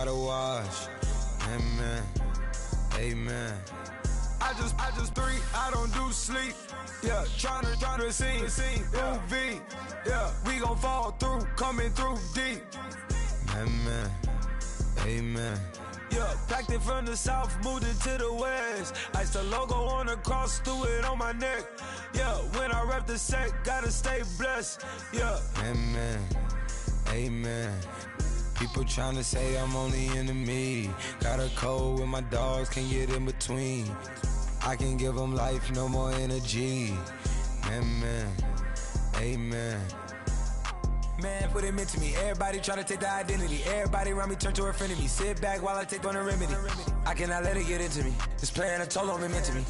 gotta watch. Amen. Amen. I just three, I don't do sleep. Yeah, tryna see. UV. Yeah, we gon' fall through, coming through deep. Amen. Amen. Yeah, packed it from the south, moved it to the west. Iced the logo on the cross, threw it on my neck. Yeah, when I rep the set, gotta stay blessed. Yeah. Amen. Amen. People tryna say I'm on the enemy. Got a code with my dogs, can't get in between. I can give them life, no more energy. Amen. Amen. Man, put him into me. Everybody try to take the identity. Everybody around me turn to a friend of me. Sit back while I take on the remedy. I cannot let it get into me. It's playing a toll on me, meant to me.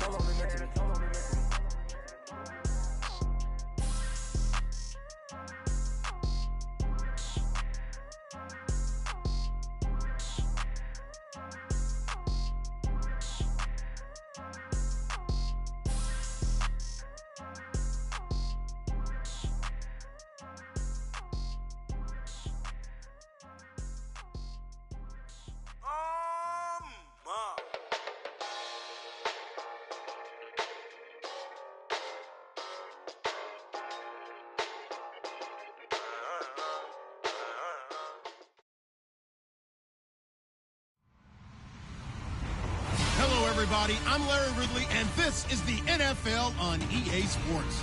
Hello, everybody. I'm Larry Ridley, and this is the NFL on EA Sports.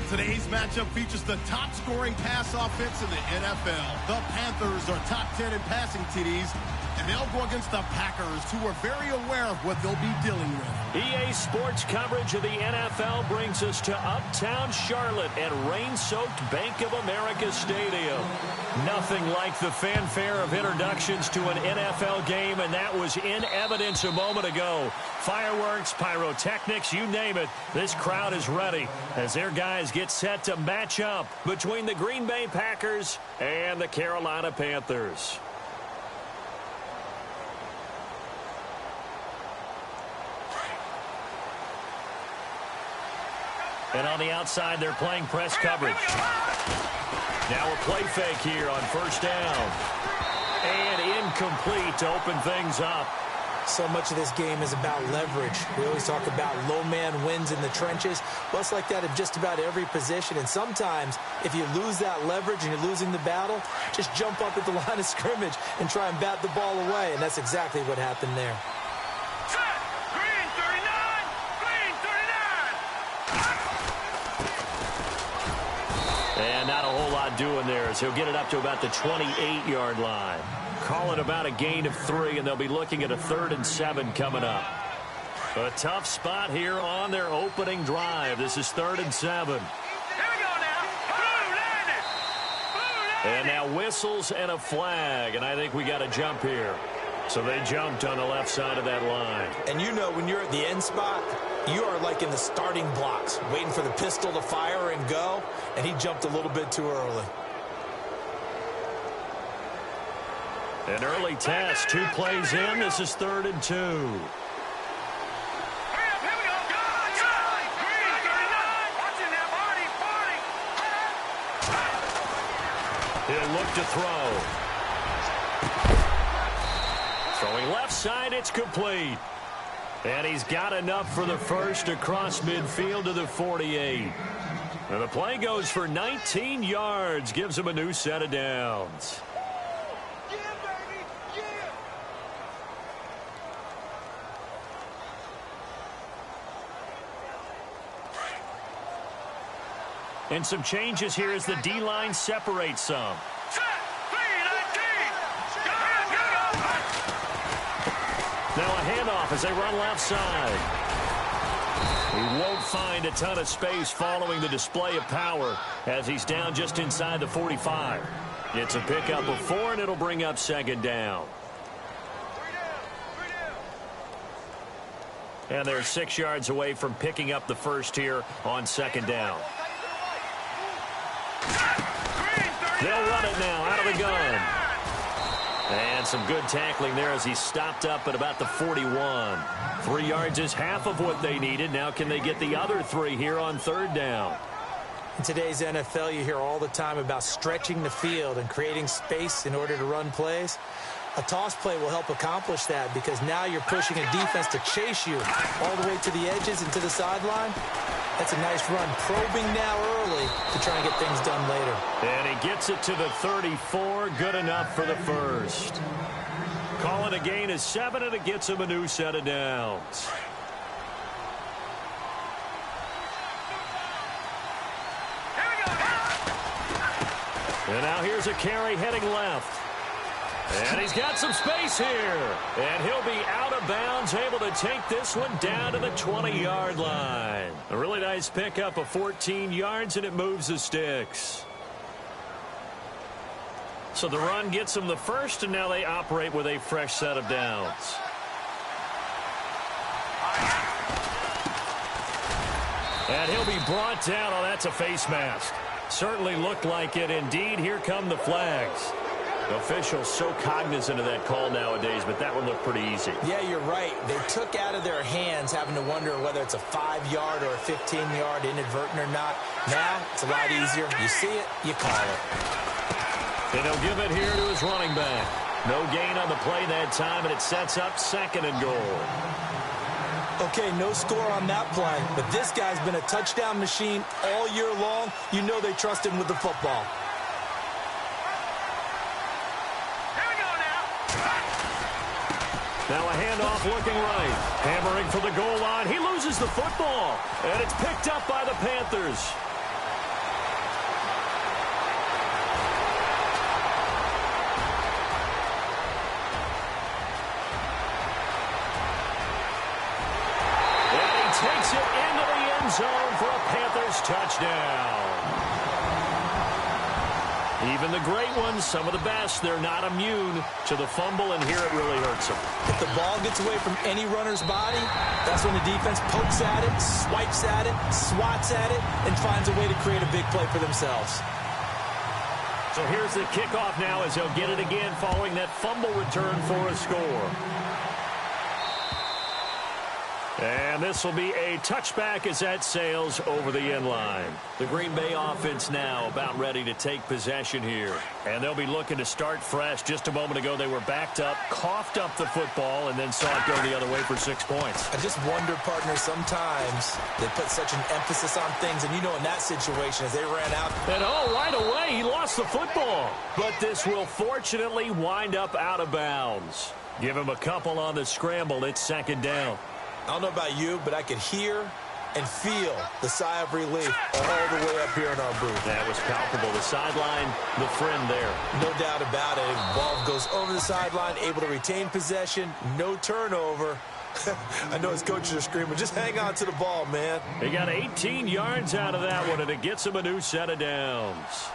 Today's matchup features the top-scoring pass offense in the NFL. The Panthers are top 10 in passing TDs, and they'll go against the Packers, who are very aware of what they'll be dealing with. EA Sports coverage of the NFL brings us to Uptown Charlotte at rain-soaked Bank of America Stadium. Nothing like the fanfare of introductions to an NFL game, and that was in evidence a moment ago. Fireworks, pyrotechnics, you name it. This crowd is ready as their guys get set to match up between the Green Bay Packers and the Carolina Panthers. And on the outside, they're playing press coverage. Now a play fake here on first down. And incomplete to open things up. So much of this game is about leverage. We always talk about low man wins in the trenches. Well, it's like that at just about every position. And sometimes, if you lose that leverage and you're losing the battle, just jump up at the line of scrimmage and try and bat the ball away. And that's exactly what happened there. And not a whole lot doing there as he'll get it up to about the 28-yard line. Call it about a gain of 3, and they'll be looking at a 3rd and 7 coming up. A tough spot here on their opening drive. This is 3rd and 7. Here we go now. Blue landed. And now whistles and a flag, and I think we got a jump here. So they jumped on the left side of that line. And you know, when you're at the end spot, you are like in the starting blocks, waiting for the pistol to fire and go, and he jumped a little bit too early. An early test, 2 plays in. This is 3rd and 2. Hurry up, here we go. Green, 39. Watching that party. He'll look to throw. Throwing left side, it's complete. And he's got enough for the first across midfield to the 48. And the play goes for 19 yards, gives him a new set of downs. And some changes here as the D-line separates some. Now a handoff as they run left side. He won't find a ton of space following the display of power as he's down just inside the 45. It's a pickup of 4, and it'll bring up 2nd down. And they're 6 yards away from picking up the first here on 2nd down. They'll run it now out of the gun. And some good tackling there as he stopped up at about the 41. 3 yards is half of what they needed. Now can they get the other 3 here on 3rd down? In today's NFL, you hear all the time about stretching the field and creating space in order to run plays. A toss play will help accomplish that because now you're pushing a defense to chase you all the way to the edges and to the sideline. That's a nice run. Probing now early to try and get things done later. And he gets it to the 34. Good enough for the first. Calling a gain of 7, and it gets him a new set of downs. And now here's a carry heading left. And he's got some space here. And he'll be out of bounds, able to take this one down to the 20-yard line. A really nice pickup of 14 yards, and it moves the sticks. So the run gets them the first, and now they operate with a fresh set of downs. And he'll be brought down. Oh, that's a face mask. Certainly looked like it. Indeed, here come the flags. Officials so cognizant of that call nowadays, but that one looked pretty easy. Yeah, you're right. They took out of their hands having to wonder whether it's a 5-yard or a 15-yard inadvertent or not. Now, it's a lot easier. You see it, you call it. And he'll give it here to his running back. No gain on the play that time, and it sets up 2nd and goal. Okay, no score on that play, but this guy's been a touchdown machine all year long. You know they trust him with the football. Now a handoff looking right. Hammering for the goal line. He loses the football. And it's picked up by the Panthers. And he takes it into the end zone for a Panthers touchdown. Even the great ones, some of the best, they're not immune to the fumble, and here it really hurts them. If the ball gets away from any runner's body, that's when the defense pokes at it, swipes at it, swats at it, and finds a way to create a big play for themselves. So here's the kickoff now as they'll get it again following that fumble return for a score. And this will be a touchback as that sails over the end line. The Green Bay offense now about ready to take possession here. And they'll be looking to start fresh. Just a moment ago, they were backed up, coughed up the football, and then saw it go the other way for 6 points. I just wonder, partner, sometimes they put such an emphasis on things. And you know in that situation, as they ran out. And oh, right away, he lost the football. But this will fortunately wind up out of bounds. Give him a couple on the scramble. It's 2nd down. I don't know about you, but I could hear and feel the sigh of relief all the way up here in our booth. That was palpable. The sideline, the friend there. No doubt about it. Ball goes over the sideline, able to retain possession, no turnover. I know his coaches are screaming, just hang on to the ball, man. He got 18 yards out of that one, and it gets him a new set of downs.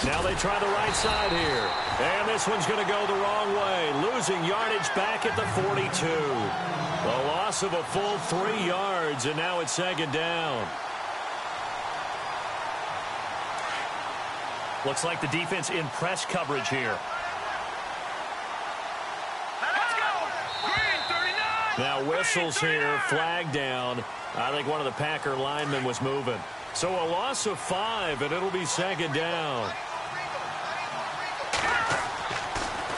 Now they try the right side here. And this one's going to go the wrong way. Losing yardage back at the 42. A loss of a full 3 yards, and now it's 2nd down. Looks like the defense in press coverage here. Let's go! Green 39! Now whistles here, flag down. I think one of the Packer linemen was moving. So a loss of 5, and it'll be 2nd down.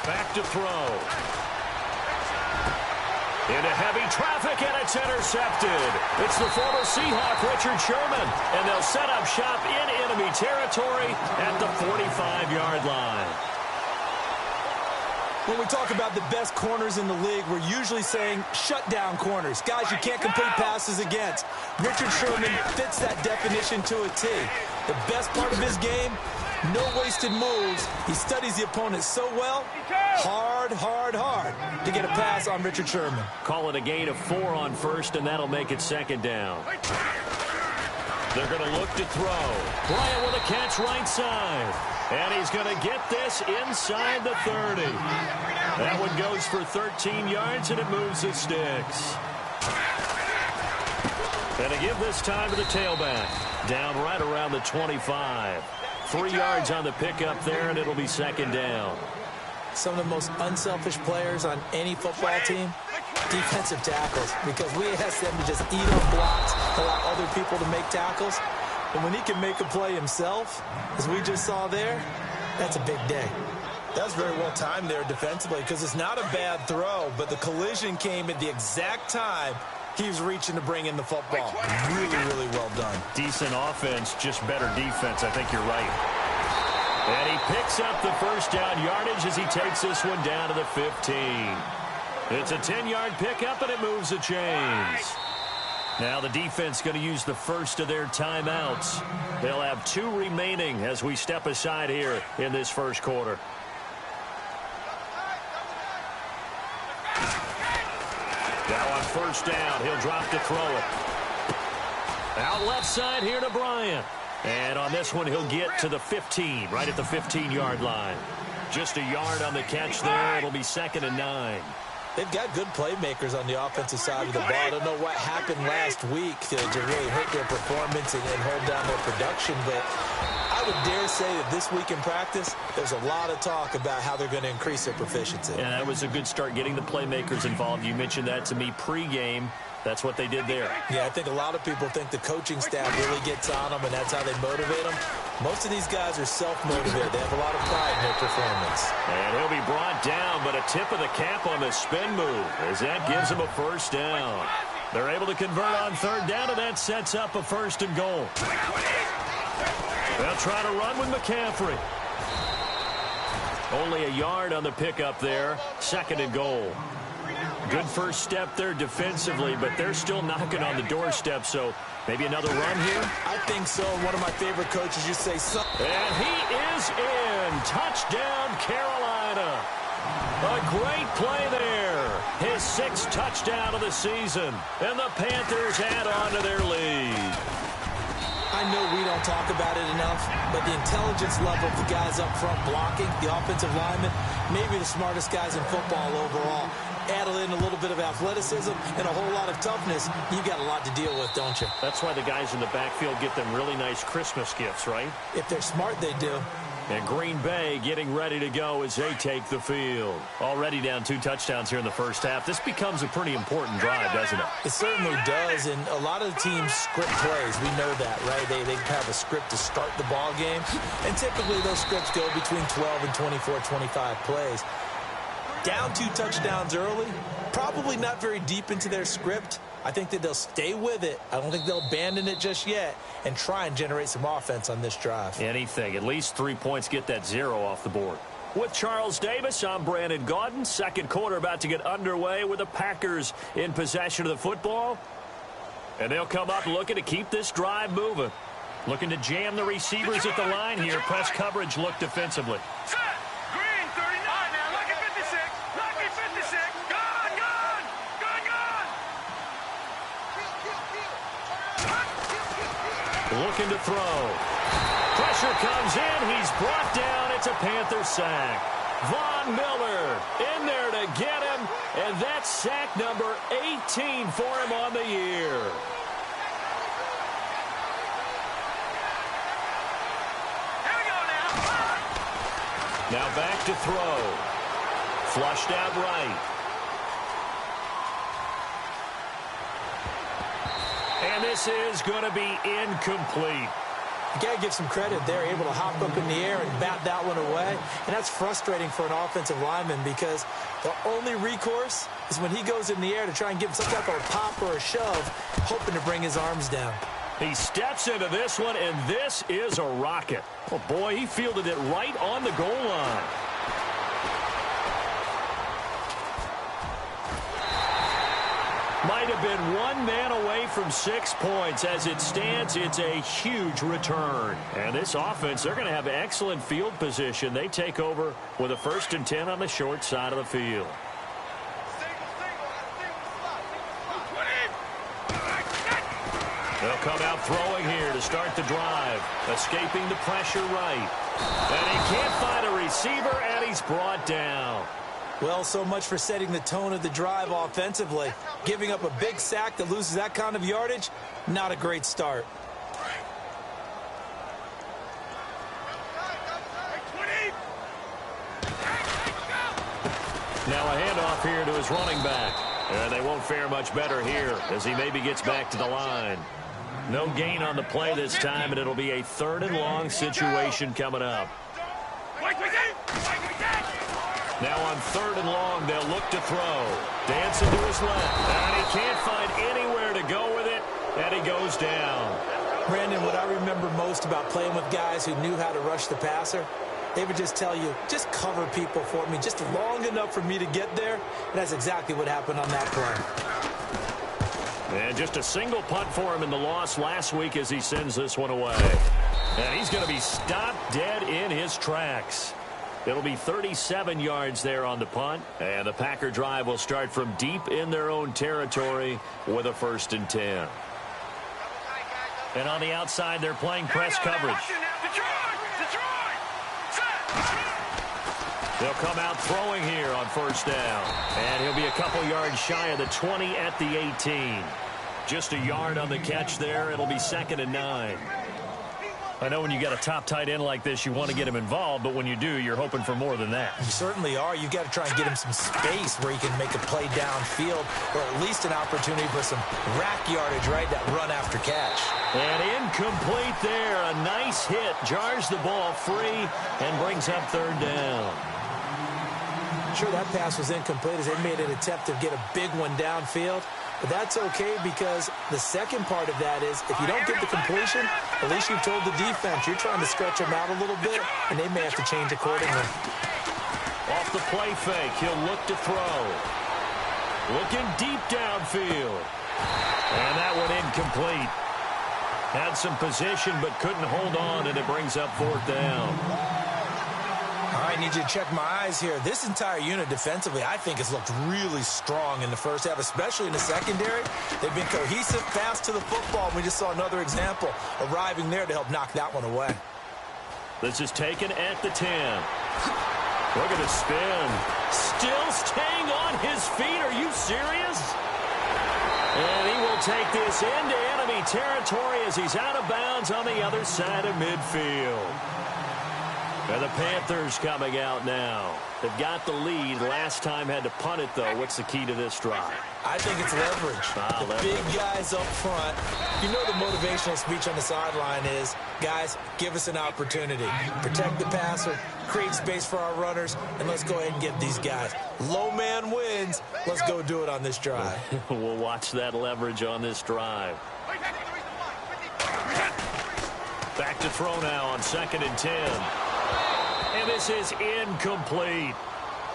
Back to throw. Into heavy traffic, and it's intercepted. It's the former Seahawk, Richard Sherman, and they'll set up shop in enemy territory at the 45-yard line. When we talk about the best corners in the league, we're usually saying shutdown corners, guys you can't complete passes against. Richard Sherman fits that definition to a T. The best part of his game, no wasted moves. He studies the opponent so well, hard to get a pass on Richard Sherman. Call it a gain of 4 on first, and that'll make it 2nd down. They're going to look to throw. Bryant with a catch right side. And he's going to get this inside the 30. That one goes for 13 yards, and it moves the sticks. And to give this time to the tailback. Down right around the 25. 3 yards on the pickup there, and it'll be 2nd down. Some of the most unselfish players on any football team, defensive tackles, because we ask them to just eat on blocks, allow other people to make tackles. And when he can make a play himself, as we just saw there, that's a big day. That's very well timed there defensively because it's not a bad throw, but the collision came at the exact time he was reaching to bring in the football. Really, really well done. Decent offense, just better defense. I think you're right. And he picks up the first down yardage as he takes this one down to the 15. It's a 10-yard pickup, and it moves the chains. Now the defense going to use the first of their timeouts. They'll have 2 remaining as we step aside here in this first quarter. Now on first down, he'll drop to throw it. Out left side here to Bryant. And on this one, he'll get to the 15, right at the 15-yard line. Just a yard on the catch there. It'll be 2nd and 9. They've got good playmakers on the offensive side of the ball. I don't know what happened last week to really hurt their performance and hold down their production, but I would dare say that this week in practice, there's a lot of talk about how they're going to increase their proficiency. Yeah, that was a good start, getting the playmakers involved. You mentioned that to me pregame. That's what they did there. Yeah, I think a lot of people think the coaching staff really gets on them, and that's how they motivate them. Most of these guys are self-motivated. They have a lot of pride in their performance. And he'll be brought down, but a tip of the cap on the spin move as that gives him a first down. They're able to convert on third down, and that sets up a 1st and goal. They'll try to run with McCaffrey. Only a yard on the pickup there. 2nd and goal. Good first step there defensively, but they're still knocking on the doorstep, so maybe another run here? I think so. One of my favorite coaches used to say something. And he is in. Touchdown, Carolina. A great play there. His 6th touchdown of the season. And the Panthers add on to their lead. I know we don't talk about it enough, but the intelligence level of the guys up front blocking, the offensive linemen, maybe the smartest guys in football overall. Added in a little bit of athleticism and a whole lot of toughness. You've got a lot to deal with, don't you? That's why the guys in the backfield get them really nice Christmas gifts, right? If they're smart, they do. And Green Bay getting ready to go as they take the field. Already down 2 touchdowns here in the first half. This becomes a pretty important drive, doesn't it? It certainly does, and a lot of the teams script plays. We know that, right? They have a script to start the ball game, and typically those scripts go between 12 and 24, 25 plays. Down 2 touchdowns early, probably not very deep into their script. I think that they'll stay with it. I don't think they'll abandon it just yet and try and generate some offense on this drive. Anything. At least 3 points, get that 0 off the board. With Charles Davis, I'm Brandon Gaudin. Second quarter about to get underway with the Packers in possession of the football. And they'll come up looking to keep this drive moving. Looking to jam the receivers at the line here. Press coverage look defensively. Looking to throw. Pressure comes in. He's brought down. It's a Panther sack. Von Miller in there to get him. And that's sack number 18 for him on the year. Here we go now. Now back to throw. Flushed out right. And this is going to be incomplete. You got to give some credit. They're able to hop up in the air and bat that one away. And that's frustrating for an offensive lineman because the only recourse is when he goes in the air to try and give him some type of a pop or a shove, hoping to bring his arms down. He steps into this one, and this is a rocket. Oh, boy, he fielded it right on the goal line. Might have been 1 man away from 6 points. As it stands, it's a huge return. And this offense, they're going to have excellent field position. They take over with a 1st and 10 on the short side of the field. They'll come out throwing here to start the drive. Escaping the pressure right. And he can't find a receiver, and he's brought down. Well, so much for setting the tone of the drive offensively. Giving up a big sack that loses that kind of yardage, not a great start. Now a handoff here to his running back. And they won't fare much better here as he maybe gets back to the line. No gain on the play this time, and it'll be a 3rd and long situation coming up. Now on 3rd and long, they'll look to throw. Dancing to his left, and he can't find anywhere to go with it, and he goes down. Brandon, what I remember most about playing with guys who knew how to rush the passer, they would just tell you, just cover people for me, just long enough for me to get there. And that's exactly what happened on that play. And just a single punt for him in the loss last week as he sends this one away. And he's going to be stopped dead in his tracks. It'll be 37 yards there on the punt. And the Packer drive will start from deep in their own territory with a 1st and 10. And on the outside, they're playing press coverage. They'll come out throwing here on 1st down. And he'll be a couple yards shy of the 20 at the 18. Just a yard on the catch there. It'll be 2nd and 9. I know when you got a top tight end like this, you want to get him involved, but when you do, you're hoping for more than that. You certainly are. You've got to try and get him some space where he can make a play downfield, or at least an opportunity for some rack yardage, right? That run after catch. And incomplete there. A nice hit. Jars the ball free and brings up 3rd down. Sure, that pass was incomplete as they made an attempt to get a big one downfield. But that's okay because the second part of that is if you don't get the completion, at least you've told the defense you're trying to stretch them out a little bit, and they may have to change accordingly. Off the play fake, he'll look to throw. Looking deep downfield. And that one incomplete. Had some position but couldn't hold on, and it brings up 4th down. All right, I need you to check my eyes here. This entire unit defensively, I think, has looked really strong in the first half, especially in the secondary. They've been cohesive, fast to the football. We just saw another example arriving there to help knock that one away. This is taken at the 10. Look at the spin. Still staying on his feet. Are you serious? And he will take this into enemy territory as he's out of bounds on the other side of midfield. And the Panthers coming out now. They've got the lead. Last time had to punt it, though. What's the key to this drive? I think it's leverage. The big guys up front. You know the motivational speech on the sideline is, guys, give us an opportunity. Protect the passer, create space for our runners, and let's go ahead and get these guys. Low man wins. Let's go do it on this drive. We'll watch that leverage on this drive. Back to throw now on 2nd and 10. And this is incomplete.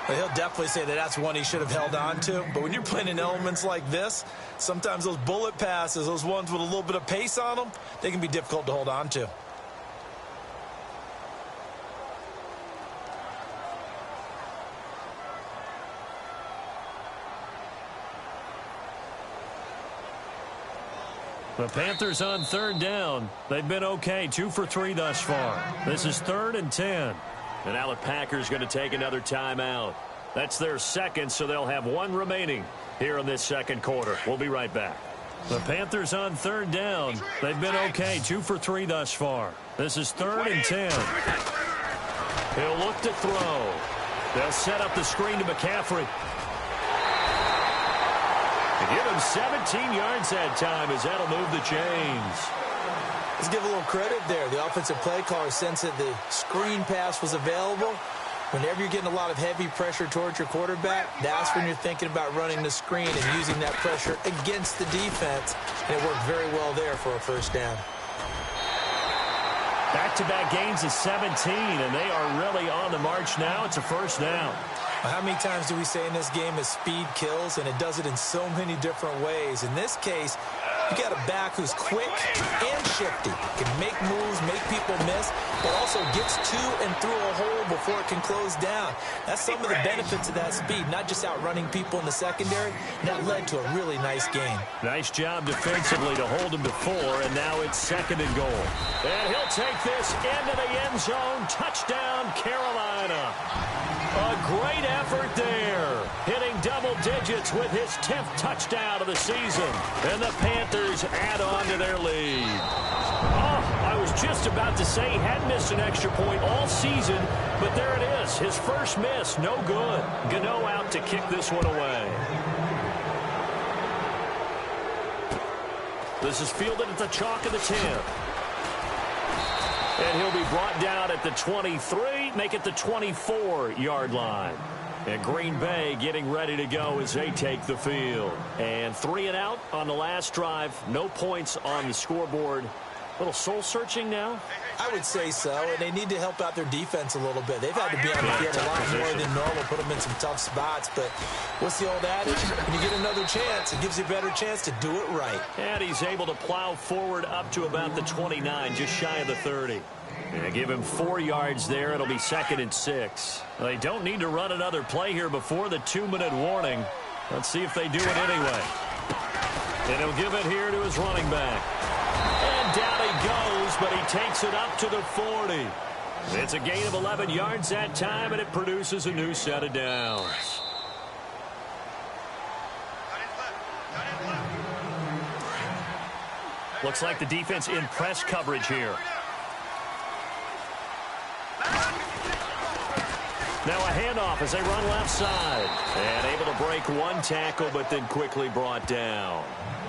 Well, he'll definitely say that that's one he should have held on to. But when you're playing in elements like this, sometimes those bullet passes, those ones with a little bit of pace on them, they can be difficult to hold on to. The Panthers on 3rd down. They've been okay, 2 for 3 thus far. This is 3rd and 10. And now the Packers going to take another timeout. That's their second, so they'll have 1 remaining here in this second quarter. We'll be right back. The Panthers on 3rd down. They've been okay, 2 for 3 thus far. This is 3rd and 10. He'll look to throw. They'll set up the screen to McCaffrey. And give him 17 yards that time as that'll move the chains. Let's give a little credit there. The offensive play caller sensed that the screen pass was available. Whenever you're getting a lot of heavy pressure towards your quarterback, that's when you're thinking about running the screen and using that pressure against the defense. And it worked very well there for a 1st down. Back-to-back gains of 17, and they are really on the march now. It's a 1st down. How many times do we say in this game is speed kills, and it does it in so many different ways. In this case, you got a back who's quick and shifty, can make moves, make people miss, but also gets to and through a hole before it can close down. That's some of the benefits of that speed, not just outrunning people in the secondary. That led to a really nice game. Nice job defensively to hold him to 4, and now it's 2nd and goal. And he'll take this into the end zone. Touchdown, Carolina. A great effort there, hitting double digits with his 10th touchdown of the season. And the Panthers add on to their lead. Oh, I was just about to say he hadn't missed an extra point all season, but there it is, his first miss, no good. Gano out to kick this one away. This is fielded at the chalk of the 10. And he'll be brought down at the 23, make it the 24-yard line. And Green Bay getting ready to go as they take the field. And 3 and out on the last drive. No points on the scoreboard. A little soul-searching now? I would say so, and they need to help out their defense a little bit. They've had to be on the field a lot more than normal, put them in some tough spots. But what's the old adage? When you get another chance, it gives you a better chance to do it right. And he's able to plow forward up to about the 29, just shy of the 30. And give him 4 yards there. It'll be 2nd and 6. They don't need to run another play here before the 2-minute warning. Let's see if they do it anyway. And he'll give it here to his running back. And down he goes, but he takes it up to the 40. It's a gain of 11 yards that time, and it produces a new set of downs. Looks like the defense in press coverage here. Now a handoff as they run left side. And able to break one tackle, but then quickly brought down.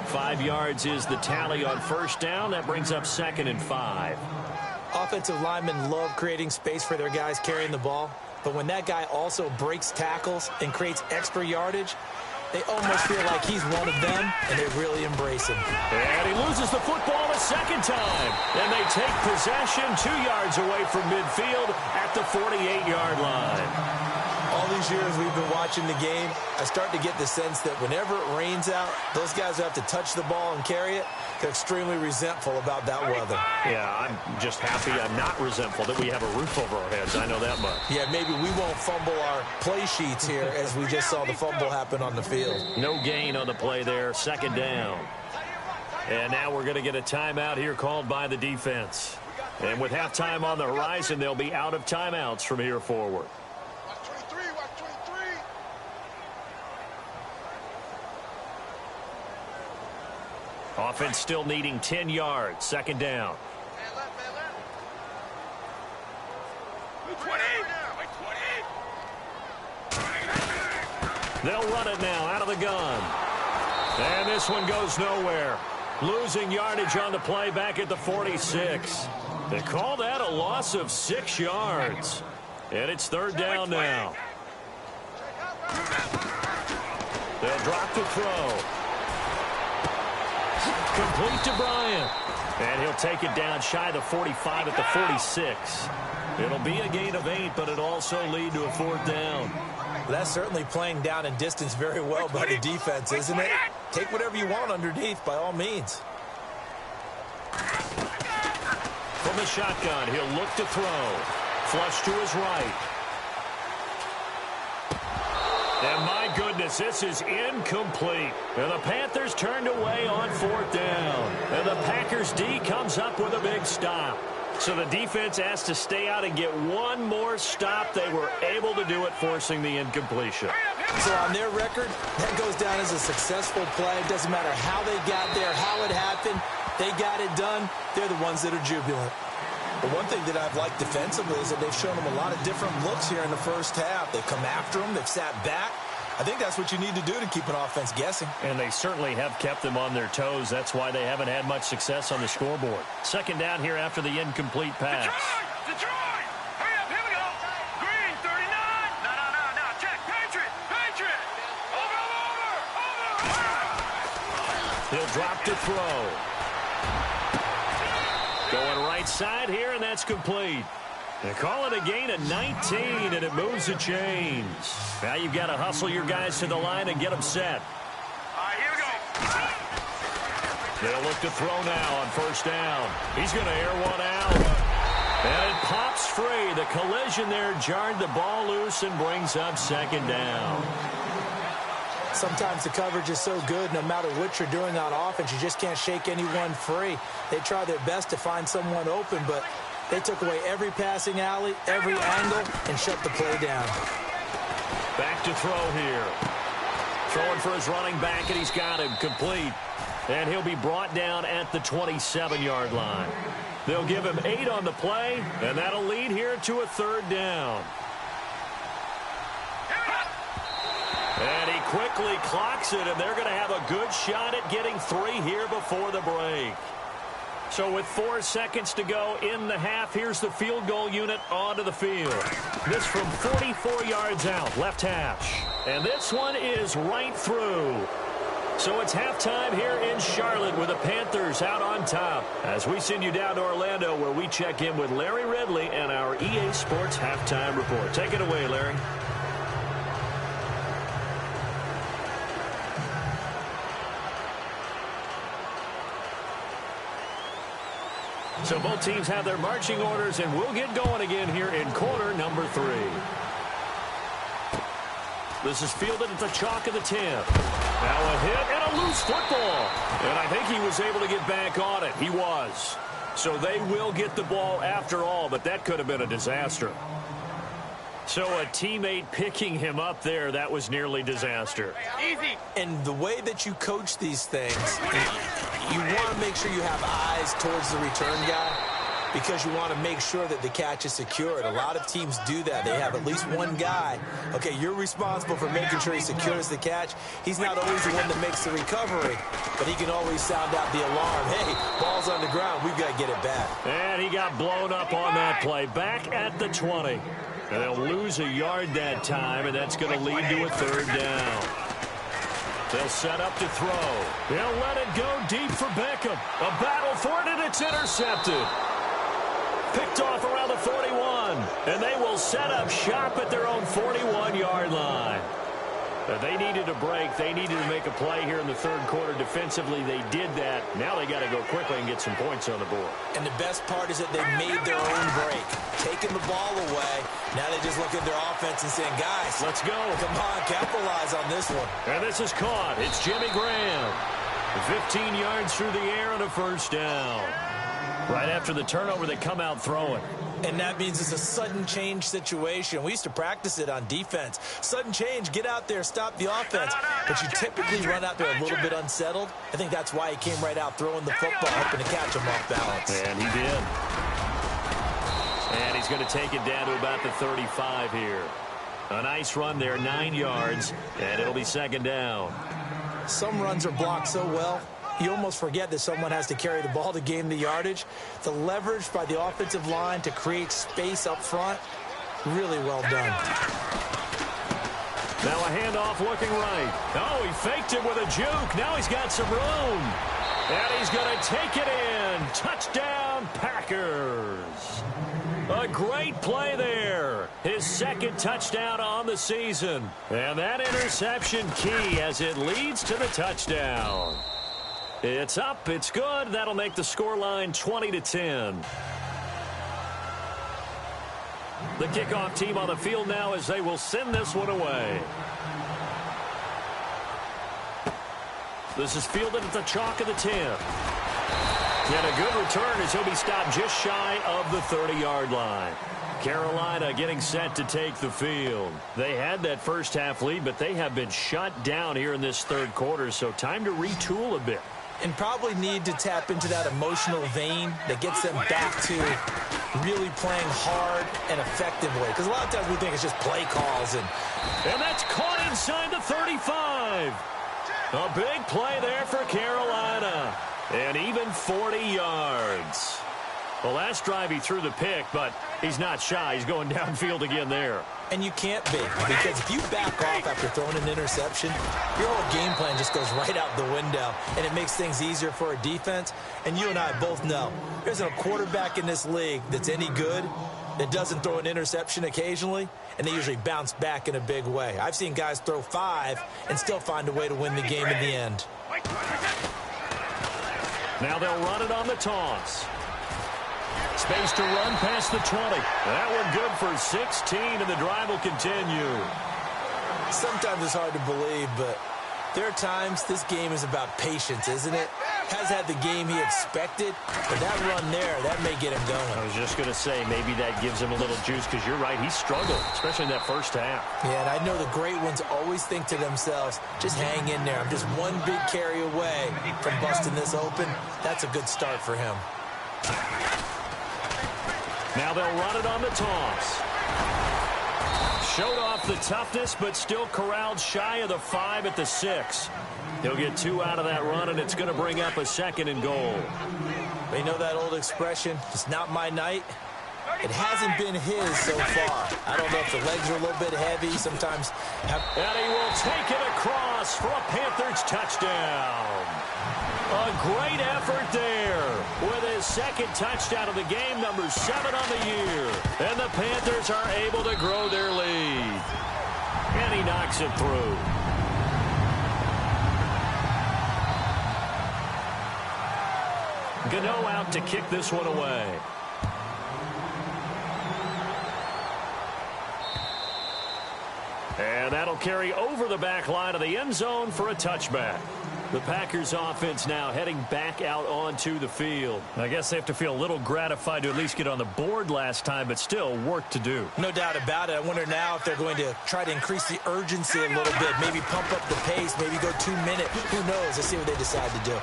5 yards is the tally on first down. That brings up 2nd and 5. Offensive linemen love creating space for their guys carrying the ball. But when that guy also breaks tackles and creates extra yardage, they almost feel like he's one of them, and they really embrace him. And he loses the football a second time. And they take possession 2 yards away from midfield at the 48-yard line. All these years we've been watching the game, I start to get the sense that whenever it rains out, those guys who have to touch the ball and carry it, they're extremely resentful about that weather. Yeah, I'm just happy I'm not resentful that we have a roof over our heads. I know that much. Yeah, maybe we won't fumble our play sheets here as we just saw the fumble happen on the field. No gain on the play there, 2nd down. And now we're going to get a timeout here called by the defense. And with halftime on the horizon, they'll be out of timeouts from here forward. Offense still needing 10 yards. 2nd down. They'll run it now out of the gun. And this one goes nowhere. Losing yardage on the play back at the 46. They call that a loss of 6 yards. And it's 3rd down now. They'll drop the throw. Complete to Bryant. And he'll take it down shy of the 45 at the 46. It'll be a gain of 8, but it'll also lead to a 4th down. Well, that's certainly playing down in distance very well by the defense, isn't it? Take whatever you want underneath, by all means. From the shotgun, he'll look to throw. Flush to his right. And my goodness, this is incomplete. And the Panthers turned away on 4th down. And the Packers D comes up with a big stop. So the defense has to stay out and get one more stop. They were able to do it, forcing the incompletion. So on their record, that goes down as a successful play. It doesn't matter how they got there, how it happened. They got it done. They're the ones that are jubilant. But one thing that I've liked defensively is that they've shown them a lot of different looks here in the first half. They've come after them. They've sat back. I think that's what you need to do to keep an offense guessing. And they certainly have kept them on their toes. That's why they haven't had much success on the scoreboard. 2nd down here after the incomplete pass. Detroit! Hurry up, here we go! Green, 39! No, check, Patriot! Over! He'll drop to throw. Going right side here, and that's complete. They call it a gain of 19, and it moves the chains. Now you've got to hustle your guys to the line and get them set. All right, here we go. They'll look to throw now on 1st down. He's going to air one out. And it pops free. The collision there jarred the ball loose and brings up 2nd down. Sometimes the coverage is so good, no matter what you're doing on offense, you just can't shake anyone free. They try their best to find someone open, but they took away every passing alley, every angle, and shut the play down. Back to throw here. Throwing for his running back, and he's got him complete. And he'll be brought down at the 27-yard line. They'll give him 8 on the play, and that'll lead here to a 3rd down. And he quickly clocks it, and they're going to have a good shot at getting 3 here before the break. So with 4 seconds to go in the half, here's the field goal unit onto the field. This from 44 yards out, left hash. And this one is right through. So it's halftime here in Charlotte with the Panthers out on top. As we send you down to Orlando, where we check in with Larry Ridley and our EA Sports Halftime Report. Take it away, Larry. So both teams have their marching orders, and we'll get going again here in quarter number 3. This is fielded at the chalk of the 10. Now a hit and a loose football. And I think he was able to get back on it. He was. So they will get the ball after all, but that could have been a disaster. So a teammate picking him up there, that was nearly disaster. Easy. And the way that you coach these things, you want to make sure you have eyes towards the return guy, because you want to make sure that the catch is secured. A lot of teams do that. They have at least one guy. Okay, you're responsible for making sure he secures the catch. He's not always the one that makes the recovery, but he can always sound out the alarm. Hey, ball's on the ground. We've got to get it back. And he got blown up on that play. Back at the 20. And they'll lose a yard that time, and that's going to lead to a 3rd down. They'll set up to throw. They'll let it go deep for Beckham. A battle for it, and it's intercepted. Picked off around the 41. And they will set up shop at their own 41-yard line. They needed a break. They needed to make a play here in the 3rd quarter. Defensively, they did that. Now they got to go quickly and get some points on the board. And the best part is that they made their own break. Taking the ball away. Now they just look at their offense and saying, guys, let's go. Come on, capitalize on this one. And this is caught. It's Jimmy Graham. 15 yards through the air and a 1st down. Right after the turnover, they come out throwing. And that means it's a sudden change situation. We used to practice it on defense. Sudden change, get out there, stop the offense. But you typically run out there a little bit unsettled. I think that's why he came right out throwing the football, hoping to catch him off balance. And he did. And he's going to take it down to about the 35 here. A nice run there, 9 yards, and it'll be 2nd down. Some runs are blocked so well, you almost forget that someone has to carry the ball to gain the yardage. The leverage by the offensive line to create space up front, really well done. Now a handoff looking right. Oh, he faked it with a juke. Now he's got some room. And he's going to take it in. Touchdown, Packers. A great play there. His 2nd touchdown on the season. And that interception key as it leads to the touchdown. It's up. It's good. That'll make the scoreline 20-10. The kickoff team on the field now as they will send this one away. This is fielded at the chalk of the 10. And a good return as he'll be stopped just shy of the 30-yard line. Carolina getting set to take the field. They had that first half lead, but they have been shut down here in this 3rd quarter, so time to retool a bit. And probably need to tap into that emotional vein that gets them back to really playing hard and effectively. Because a lot of times we think it's just play calls. And that's caught inside the 35. A big play there for Carolina. And even 40 yards. The last drive he threw the pick, but he's not shy. He's going downfield again there. And you can't be, because if you back off after throwing an interception, your whole game plan just goes right out the window, and it makes things easier for a defense. And you and I both know there's a quarterback in this league that's any good that doesn't throw an interception occasionally, and they usually bounce back in a big way. I've seen guys throw 5 and still find a way to win the game in the end. Now they'll run it on the toss. Space to run past the 20. That one good for 16, and the drive will continue. Sometimes it's hard to believe, but there are times this game is about patience, isn't it? Has had the game he expected, but that run there, that may get him going. I was just going to say, maybe that gives him a little juice, because you're right, he struggled, especially in that first half. Yeah, and I know the great ones always think to themselves, just hang in there. I'm just one big carry away from busting this open. That's a good start for him. Now they'll run it on the toss. Showed off off the toughness, but still corralled shy of the 5 at the 6. He'll get 2 out of that run, and it's going to bring up a 2nd and goal. You know that old expression, it's not my night? It hasn't been his so far. I don't know if the legs are a little bit heavy. Sometimes. And he will take it across for a Panthers touchdown. A great effort there with his 2nd touchdown of the game, number 7 on the year. And the Panthers are able to grow their lead. And he knocks it through. Gano out to kick this one away. And that'll carry over the back line of the end zone for a touchback. The Packers offense now heading back out onto the field. I guess they have to feel a little gratified to at least get on the board last time, but still work to do. No doubt about it. I wonder now if they're going to try to increase the urgency a little bit, maybe pump up the pace, maybe go 2 minutes. Who knows? Let's see what they decide to do.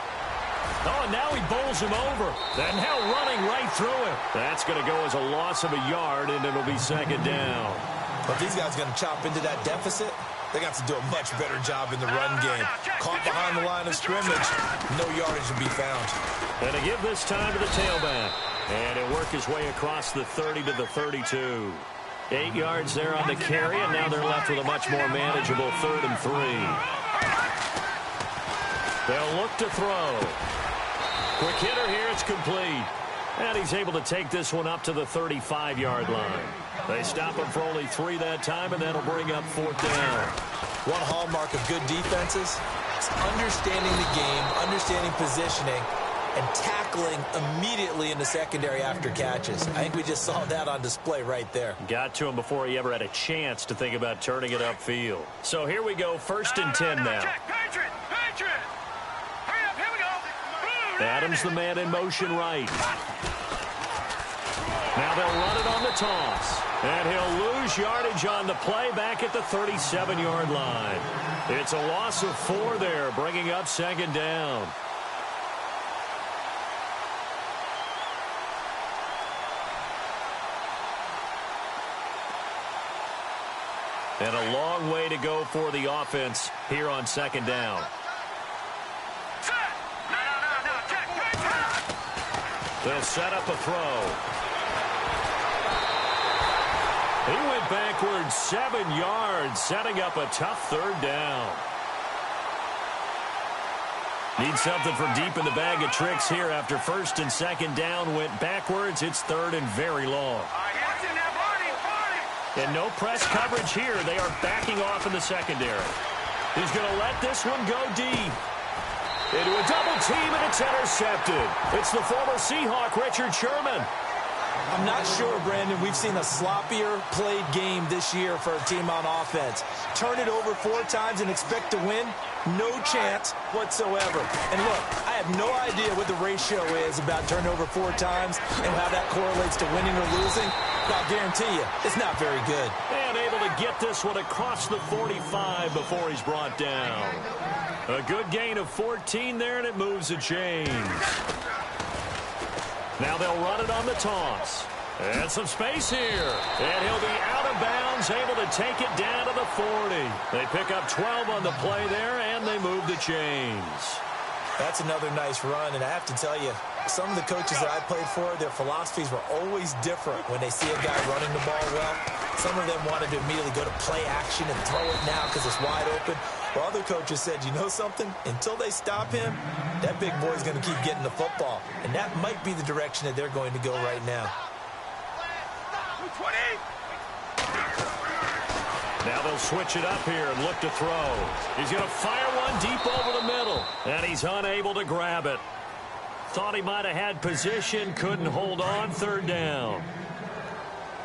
Oh, and now he bowls him over. And now running right through it. That's going to go as a loss of a yard, and it'll be 2nd down. But these guys are going to chop into that deficit. They got to do a much better job in the run game. Caught behind the line of scrimmage, no yardage to be found. And to give this time to the tailback. And he'll work his way across the 30 to the 32. 8 yards there on the carry, and now they're left with a much more manageable 3rd and 3. They'll look to throw. Quick hitter here, it's complete. And he's able to take this one up to the 35-yard line. They stop him for only 3 that time, and that'll bring up 4th down. One hallmark of good defenses is understanding the game, understanding positioning, and tackling immediately in the secondary after catches. I think we just saw that on display right there. Got to him before he ever had a chance to think about turning it upfield. So here we go, 1st and 10 now. Patriot! Hurry up, here we go! Adams the man in motion right. Now they'll run it on the toss. And he'll lose yardage on the play back at the 37-yard line. It's a loss of 4 there, bringing up 2nd down. And a long way to go for the offense here on 2nd down. They'll set up a throw. He went backwards 7 yards, setting up a tough 3rd down. Need something from deep in the bag of tricks here after 1st and 2nd down went backwards. It's 3rd and very long. And no press coverage here. They are backing off in the secondary. He's going to let this one go deep. Into a double team, and it's intercepted. It's the former Seahawk, Richard Sherman. I'm not sure, Brandon, we've seen a sloppier played game this year for a team on offense. Turn it over 4 times and expect to win? No chance whatsoever. And look, I have no idea what the ratio is about turnover 4 times and how that correlates to winning or losing. But I'll guarantee you, it's not very good. And able to get this one across the 45 before he's brought down. A good gain of 14 there, and it moves the chains. Now they'll run it on the toss. And some space here. And he'll be out of bounds, able to take it down to the 40. They pick up 12 on the play there, and they move the chains. That's another nice run, and I have to tell you, some of the coaches that I played for, their philosophies were always different when they see a guy running the ball well. Some of them wanted to immediately go to play action and throw it now because it's wide open. While other coaches said, you know something? Until they stop him, that big boy's going to keep getting the football. And that might be the direction that they're going to go right now. Now they'll switch it up here and look to throw. He's going to fire one deep over the middle. And he's unable to grab it. Thought he might have had position, couldn't hold on, 3rd down.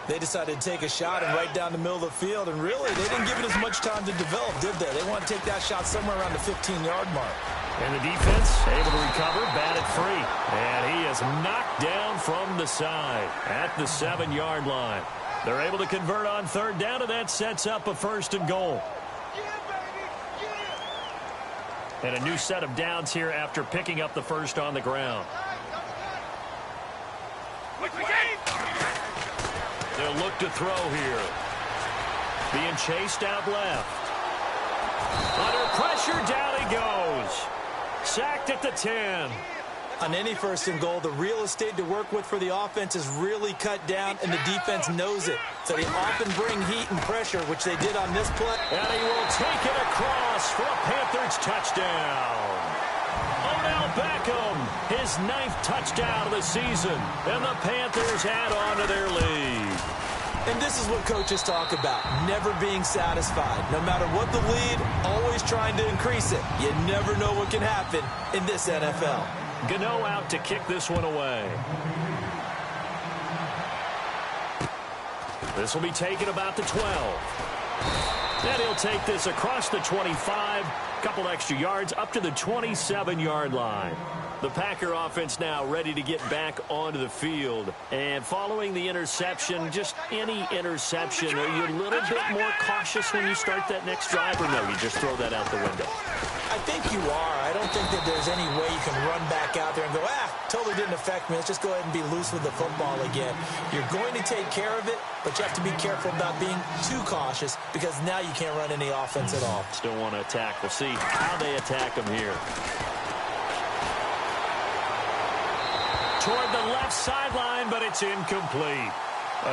They decided to take a shot and right down the middle of the field, and really, they didn't give it as much time to develop, did they? They want to take that shot somewhere around the 15-yard mark. And the defense able to recover, batted free. And he is knocked down from the side at the 7-yard line. They're able to convert on 3rd down, and that sets up a 1st and goal. And a new set of downs here after picking up the 1st on the ground. They'll look to throw here. being chased out left. Under pressure, down he goes. Sacked at the 10. On any first and goal, the real estate to work with for the offense is really cut down, and the defense knows it. So they often bring heat and pressure, which they did on this play. And he will take it across for a Panthers touchdown. Odell Beckham, his 9th touchdown of the season. And the Panthers add on to their lead. And this is what coaches talk about, never being satisfied. No matter what the lead, always trying to increase it. You never know what can happen in this NFL. Gano out to kick this one away. This will be taken about the 12. And he'll take this across the 25. Couple extra yards up to the 27-yard line. The Packer offense now ready to get back onto the field. And following the interception, just any interception, are you a little bit more cautious when you start that next drive, or no, you just throw that out the window? I think you are. I don't think that there's any way you can run back out there and go, totally didn't affect me. Let's just go ahead and be loose with the football again. You're going to take care of it, but you have to be careful about being too cautious because now you can't run any offense at all. Still want to attack. We'll see how they attack them here. Toward the left sideline, but it's incomplete.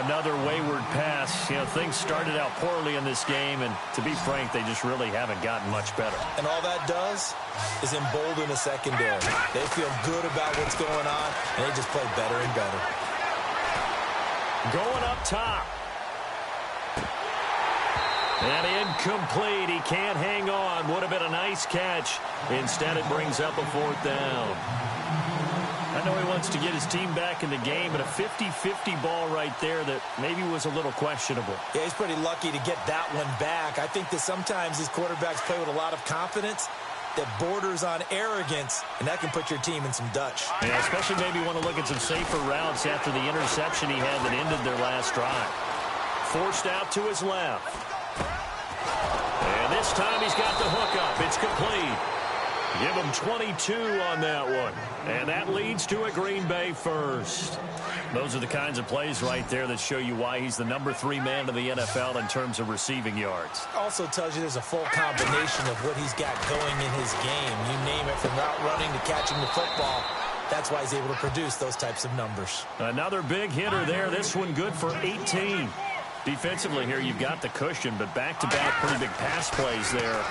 Another wayward pass. You know, things started out poorly in this game, and to be frank, they just really haven't gotten much better. And all that does is embolden a secondary. They feel good about what's going on, and they just play better and better. Going up top. And incomplete. He can't hang on. Would have been a nice catch. Instead, it brings up a 4th down. I know he wants to get his team back in the game, but a 50-50 ball right there that maybe was a little questionable. Yeah, he's pretty lucky to get that one back. I think that sometimes these quarterbacks play with a lot of confidence that borders on arrogance, and that can put your team in some Dutch. Yeah, especially maybe want to look at some safer routes after the interception he had that ended their last drive. Forced out to his left. And this time he's got the hook up. It's complete. Give him 22 on that one. And that leads to a Green Bay first. Those are the kinds of plays right there that show you why he's the number 3 man in the NFL in terms of receiving yards. Also tells you there's a full combination of what he's got going in his game. You name it, from route running to catching the football. That's why he's able to produce those types of numbers. Another big hitter there. This one good for 18. Defensively here, you've got the cushion, but back-to-back pretty big pass plays there.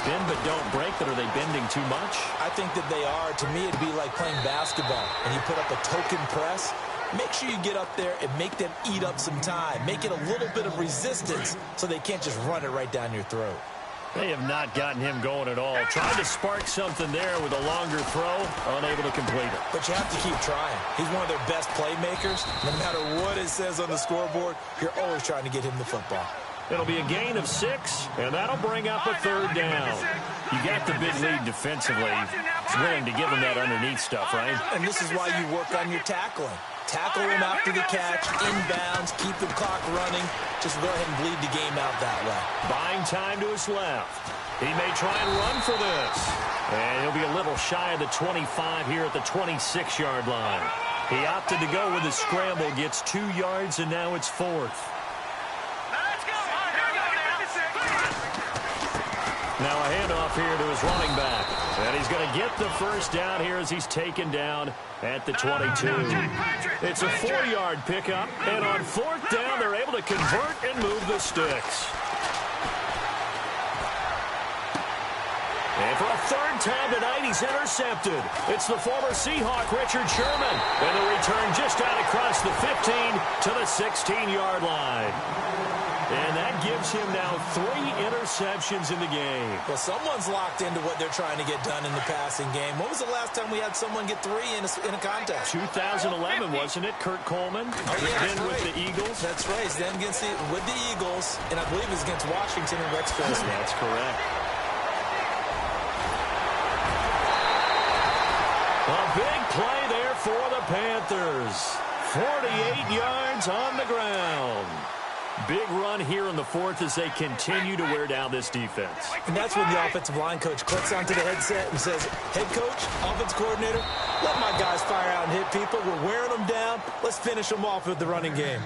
Bend but don't break, but are they bending too much? I think that they are. To me, it'd be like playing basketball, and you put up a token press. Make sure you get up there and make them eat up some time. Make it a little bit of resistance so they can't just run it right down your throat. They have not gotten him going at all. Tried to spark something there with a longer throw, unable to complete it. But you have to keep trying. He's one of their best playmakers. No matter what it says on the scoreboard, you're always trying to get him the football. It'll be a gain of 6, and that'll bring up a 3rd down. You got the big lead defensively. It's willing to give him that underneath stuff, right? And this is why you work on your tackling. Tackle him after the catch, inbounds, keep the clock running. Just go ahead and bleed the game out that way. Buying time to his left. He may try and run for this. And he'll be a little shy of the 25 here at the 26-yard line. He opted to go with a scramble, gets 2 yards, and now it's 4th. Now a handoff here to his running back. And he's going to get the first down here as he's taken down at the 22. It's a 4-yard pickup. And on 4th down, they're able to convert and move the sticks. And for a 3rd time tonight, he's intercepted. It's the former Seahawk, Richard Sherman. And the return just out across the 15 to the 16-yard line. And that gives him now 3 interceptions in the game. Well, someone's locked into what they're trying to get done in the passing game. When was the last time we had someone get 3 in a contest? 2011, wasn't it? Kurt Coleman. Then with the Eagles. That's right. Then with the Eagles, and I believe it was against Washington and Rex Grossman. That's correct. A big play there for the Panthers. 48 yards on the ground. Big run here in the 4th as they continue to wear down this defense. And that's when the offensive line coach clicks onto the headset and says, head coach, offense coordinator, let my guys fire out and hit people. We're wearing them down. Let's finish them off with the running game.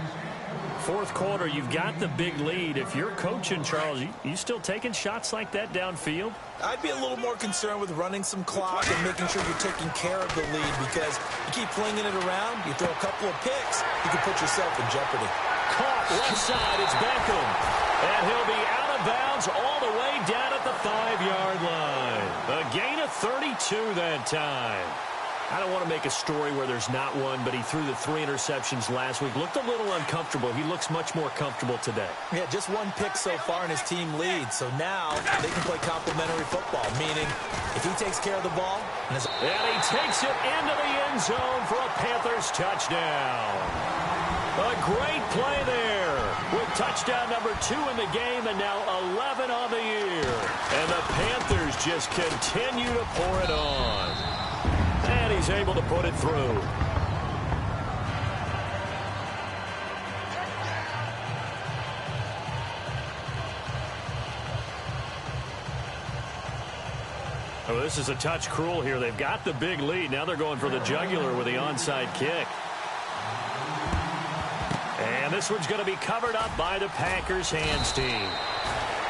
Fourth quarter, you've got the big lead. If you're coaching, Charles, you still taking shots like that downfield? I'd be a little more concerned with running some clock and making sure you're taking care of the lead, because you keep flinging it around, you throw a couple of picks, you can put yourself in jeopardy. Caught left side, it's Beckham. And he'll be out of bounds all the way down at the 5-yard line. A gain of 32 that time. I don't want to make a story where there's not one, but he threw the 3 interceptions last week. Looked a little uncomfortable. He looks much more comfortable today. Yeah, just 1 pick so far and his team leads. So now they can play complementary football, meaning if he takes care of the ball. And he takes it into the end zone for a Panthers touchdown. A great play there with touchdown number 2 in the game and now 11 on the year. And the Panthers just continue to pour it on. And he's able to put it through. Oh, this is a touch cruel here. They've got the big lead. Now they're going for the jugular with the onside kick. And this one's going to be covered up by the Packers hands team.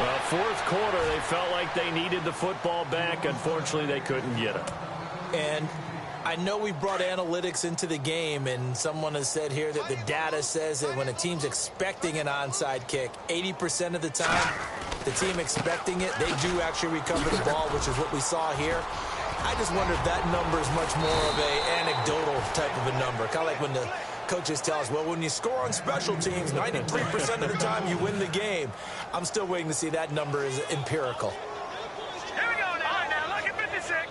Well, fourth quarter, they felt like they needed the football back. Unfortunately, they couldn't get it. And I know we brought analytics into the game, and someone has said here that the data says that when a team's expecting an onside kick, 80% of the time, the team expecting it, they do actually recover the ball, which is what we saw here. I just wonder if that number is much more of an anecdotal type of a number. Kind of like when the coaches tell us, well, when you score on special teams, 93% of the time you win the game. I'm still waiting to see that number is empirical. Here we go now. Look at 56.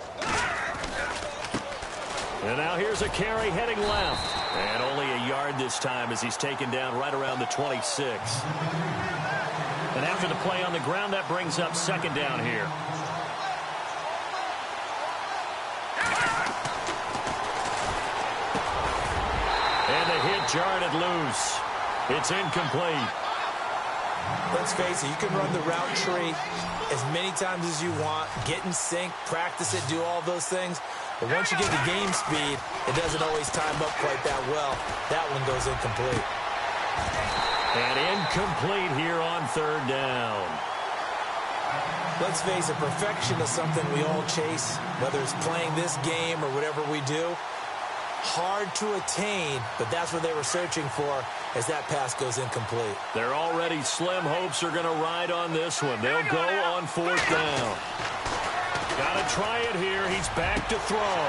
And now here's a carry heading left. And only a yard this time as he's taken down right around the 26. And after the play on the ground, that brings up second down here. And the hit jarred it loose. It's incomplete. Let's face it, you can run the route tree as many times as you want, get in sync, practice it, do all those things. But once you get to game speed, it doesn't always time up quite that well. That one goes incomplete. And incomplete here on third down. Let's face it, perfection is something we all chase, whether it's playing this game or whatever we do. Hard to attain, but that's what they were searching for as that pass goes incomplete. Their already slim hopes are going to ride on this one. They'll go on fourth down. Got to try it here. He's back to throw.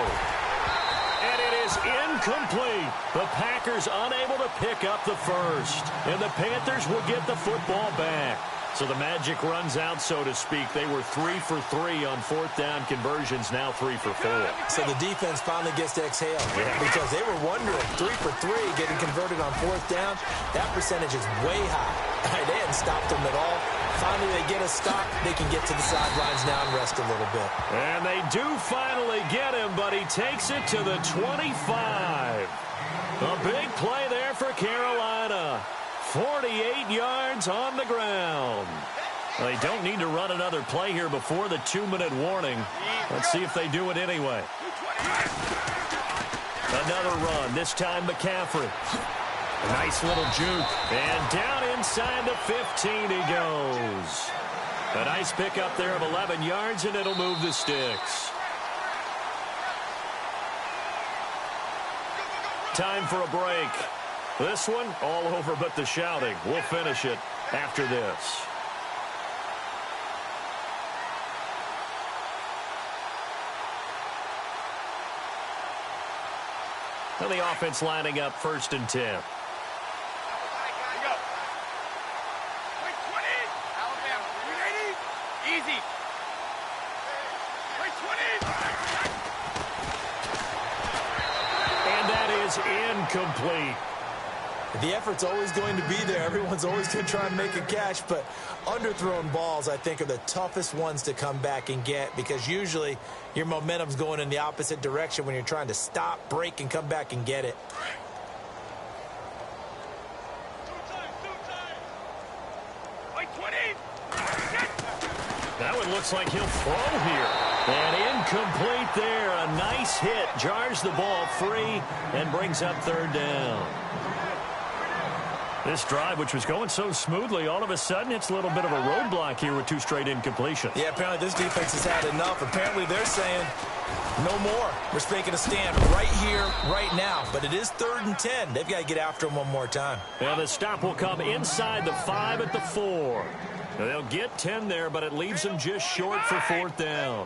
And it is incomplete. The Packers unable to pick up the first. And the Panthers will get the football back. So the magic runs out, so to speak. They were 3 for 3 on fourth down conversions, now 3 for 4. So the defense finally gets to exhale because they were wondering, 3 for 3 getting converted on fourth down. That percentage is way high. They hadn't stopped them at all. Finally, they get a stop. They can get to the sidelines now and rest a little bit. And they do finally get him, but he takes it to the 25. A big play there for Carolina. 48 yards on the ground. Well, they don't need to run another play here before the 2-minute warning. Let's see if they do it anyway. Another run, this time McCaffrey. A nice little juke. And down inside the 15 he goes. A nice pickup there of 11 yards, and it'll move the sticks. Time for a break. This one, all over but the shouting. We'll finish it after this. And the offense lining up 1st and 10. Easy. And that is incomplete. The effort's always going to be there. Everyone's always going to try and make a catch, but underthrown balls, I think, are the toughest ones to come back and get because usually your momentum's going in the opposite direction when you're trying to stop, break, and come back and get it. That one looks like he'll throw here. And incomplete there. A nice hit. Jars the ball free and brings up third down. This drive, which was going so smoothly, all of a sudden it's a little bit of a roadblock here with 2 straight incompletions. Yeah, apparently this defense has had enough. Apparently they're saying no more. We're making a stand right here, right now. But it is 3rd and 10. They've got to get after him one more time. Now the stop will come inside the 5 at the 4. Now they'll get 10 there, but it leaves them just short for 4th down.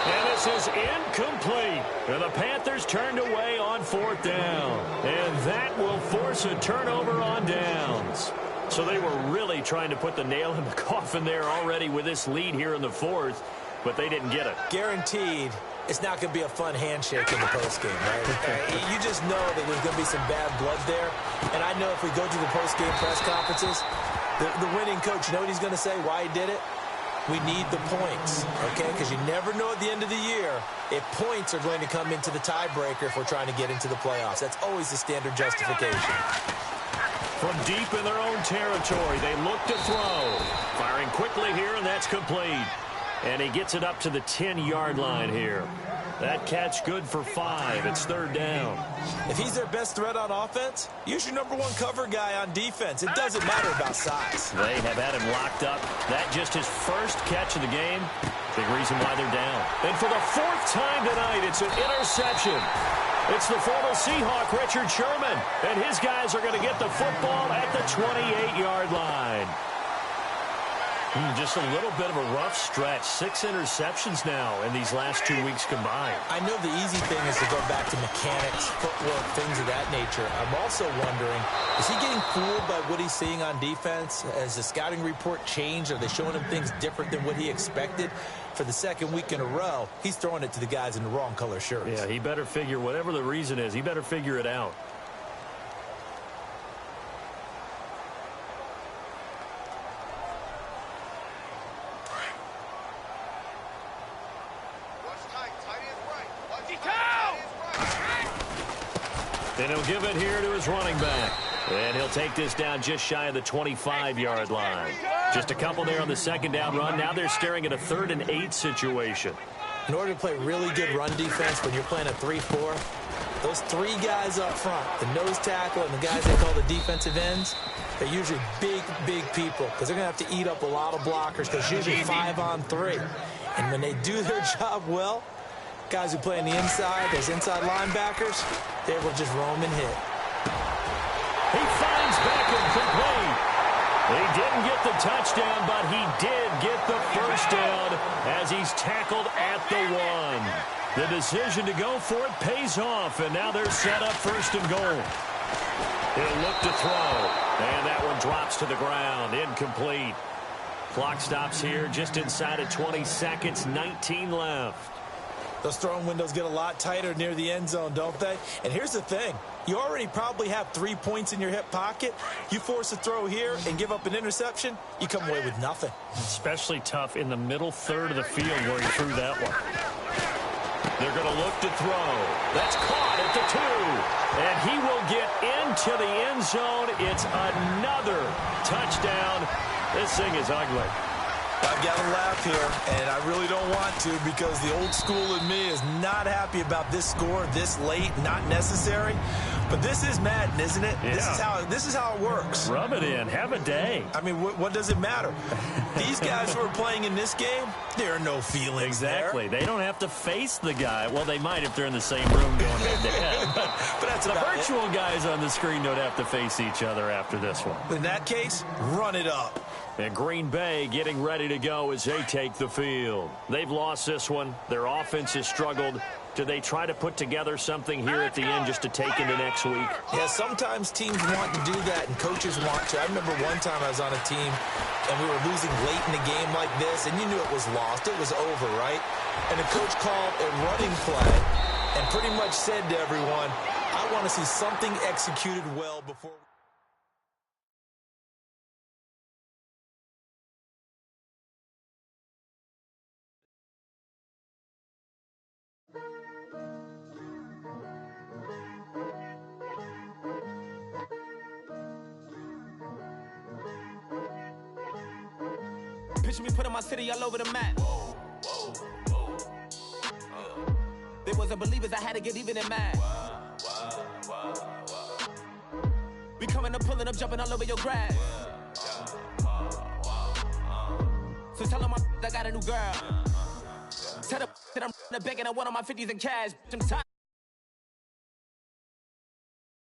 And this is incomplete. And the Panthers turned away on 4th down. And that will force a turnover on downs. So they were really trying to put the nail in the coffin there already with this lead here in the 4th, but they didn't get it. Guaranteed it's not going to be a fun handshake in the postgame, right? You just know that there's going to be some bad blood there. And I know if we go to the postgame press conferences, the winning coach, you know what he's going to say, why he did it? We need the points, okay? Because you never know at the end of the year if points are going to come into the tiebreaker if we're trying to get into the playoffs. That's always the standard justification. From deep in their own territory, they look to throw. Firing quickly here, and that's complete. And he gets it up to the 10-yard line here. That catch good for 5. It's 3rd down. If he's their best threat on offense, use your #1 cover guy on defense. It doesn't matter about size. They have had him locked up. That just his first catch of the game. Big reason why they're down. And for the 4th time tonight, it's an interception. It's the former Seahawk, Richard Sherman. And his guys are going to get the football at the 28-yard line. Just a little bit of a rough stretch. 6 interceptions now in these last 2 weeks combined. I know the easy thing is to go back to mechanics, footwork, things of that nature. I'm also wondering, is he getting fooled by what he's seeing on defense? Has the scouting report changed? Are they showing him things different than what he expected? For the 2nd week in a row, he's throwing it to the guys in the wrong color shirts. Yeah, he better figure, whatever the reason is, he better figure it out. And he'll give it here to his running back. And he'll take this down just shy of the 25-yard line. Just a couple there on the 2nd down run. Now they're staring at a 3rd and 8 situation. In order to play really good run defense when you're playing a 3-4, those 3 guys up front, the nose tackle and the guys they call the defensive ends, they're usually big, big people because they're going to have to eat up a lot of blockers because usually 5 on 3. And when they do their job well, guys who play on the inside, those inside linebackers, they will just roam and hit. He finds Beckham complete. He didn't get the touchdown, but he did get the 1st down as he's tackled at the 1. The decision to go for it pays off, and now they're set up 1st and goal. He'll look to throw, and that one drops to the ground, incomplete. Clock stops here just inside of 20 seconds, 19 left. Those throwing windows get a lot tighter near the end zone, don't they? And here's the thing. You already probably have 3 points in your hip pocket. You force a throw here and give up an interception, you come away with nothing. Especially tough in the middle 3rd of the field where he threw that one. They're going to look to throw. That's caught at the 2. And he will get into the end zone. It's another touchdown. This thing is ugly. I've got to laugh here, and I really don't want to because the old school in me is not happy about this score this late, not necessary. But this is Madden, isn't it? Yeah. This is how it works. Rub it in. Have a day. I mean, what does it matter? These guys who are playing in this game, there are no feelings exactly. there. They don't have to face the guy. Well, they might if they're in the same room going head-to-head. But that's the about virtual guys on the screen don't have to face each other after this one. In that case, run it up. And Green Bay getting ready to go as they take the field. They've lost this one. Their offense has struggled. Do they try to put together something here at the end just to take into next week? Yeah, sometimes teams want to do that and coaches want to. I remember one time I was on a team and we were losing late in a game like this and you knew it was lost. It was over, right? And the coach called a running play and pretty much said to everyone, I want to see something executed well before... Picture me putting my city all over the map. They wasn't believers, I had to get even in mad. when I'm pulling up, jumping all over your grass. So tell them I got a new girl. Tell them that I'm begging on one of my 50s in cash. I'm tired.